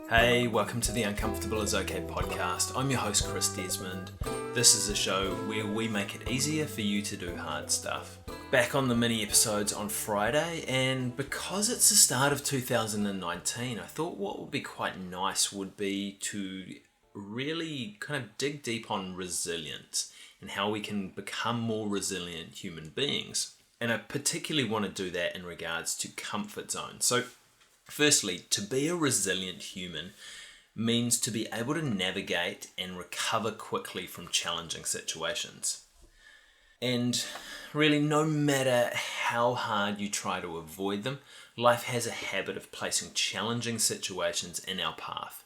Hey, welcome to the Uncomfortable is Okay podcast. I'm your host, Chris Desmond. This is a show where we make it easier for you to do hard stuff. Back on the mini episodes on Friday, and because it's the start of 2019, I thought what would be quite nice would be to really kind of dig deep on resilience and how we can become more resilient human beings. And I particularly want to do that in regards to comfort zones. So firstly, to be a resilient human means to be able to navigate and recover quickly from challenging situations. And really, no matter how hard you try to avoid them, life has a habit of placing challenging situations in our path.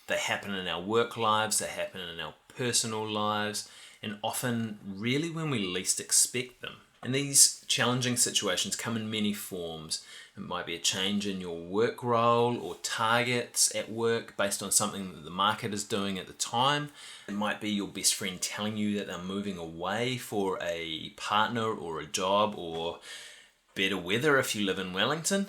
They happen in our work lives, they happen in our personal lives, and often really when we least expect them. And these challenging situations come in many forms. It might be a change in your work role or targets at work based on something that the market is doing at the time. It might be your best friend telling you that they're moving away for a partner or a job or better weather if you live in Wellington.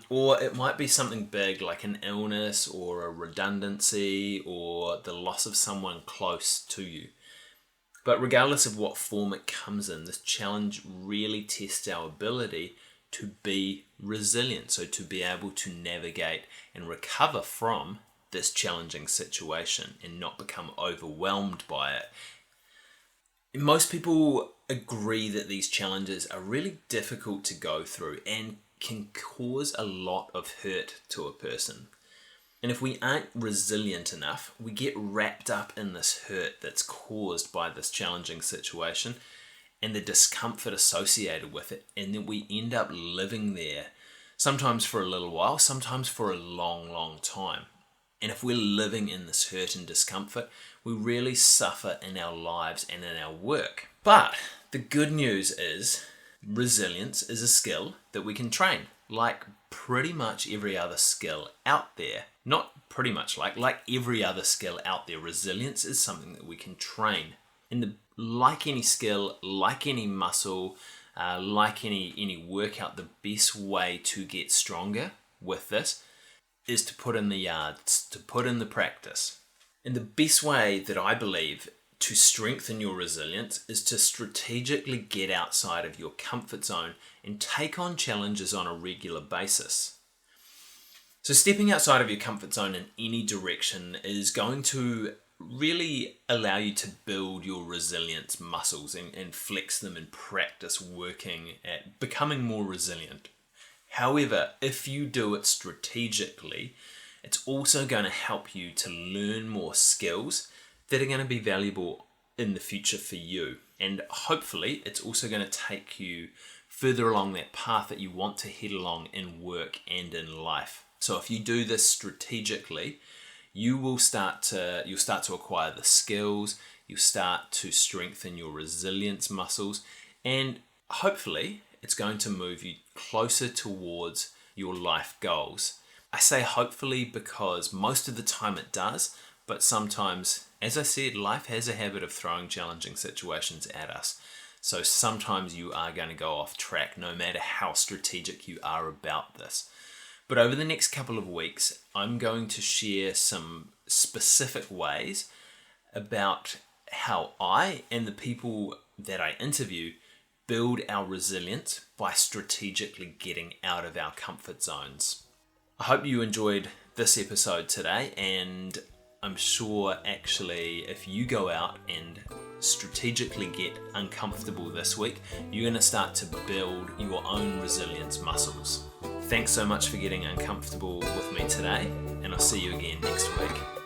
Or it might be something big like an illness or a redundancy or the loss of someone close to you. But regardless of what form it comes in, this challenge really tests our ability to be resilient, so to be able to navigate and recover from this challenging situation and not become overwhelmed by it. Most people agree that these challenges are really difficult to go through and can cause a lot of hurt to a person. And if we aren't resilient enough, we get wrapped up in this hurt that's caused by this challenging situation and the discomfort associated with it, and then we end up living there, sometimes for a little while, sometimes for a long, long time. And if we're living in this hurt and discomfort, we really suffer in our lives and in our work. But the good news is resilience is a skill that we can train, like pretty much every other skill out there. Not pretty much like every other skill out there, resilience is something that we can train. And like any skill, like any muscle, like any workout, the best way to get stronger with this is to put in the yards, to put in the practice. And the best way that I believe to strengthen your resilience is to strategically get outside of your comfort zone and take on challenges on a regular basis. So stepping outside of your comfort zone in any direction is going to really allow you to build your resilience muscles and flex them and practice working at becoming more resilient. However, if you do it strategically, it's also going to help you to learn more skills that are going to be valuable in the future for you. And hopefully, it's also going to take you further along that path that you want to head along in work and in life. So if you do this strategically, you'll start to acquire the skills, you'll start to strengthen your resilience muscles, and hopefully it's going to move you closer towards your life goals. I say hopefully because most of the time it does, but sometimes, as I said, life has a habit of throwing challenging situations at us. So sometimes you are going to go off track no matter how strategic you are about this. But over the next couple of weeks, I'm going to share some specific ways about how I and the people that I interview build our resilience by strategically getting out of our comfort zones. I hope you enjoyed this episode today, and I'm sure actually if you go out and strategically get uncomfortable this week, you're going to start to build your own resilience muscles. Thanks so much for getting uncomfortable with me today, and I'll see you again next week.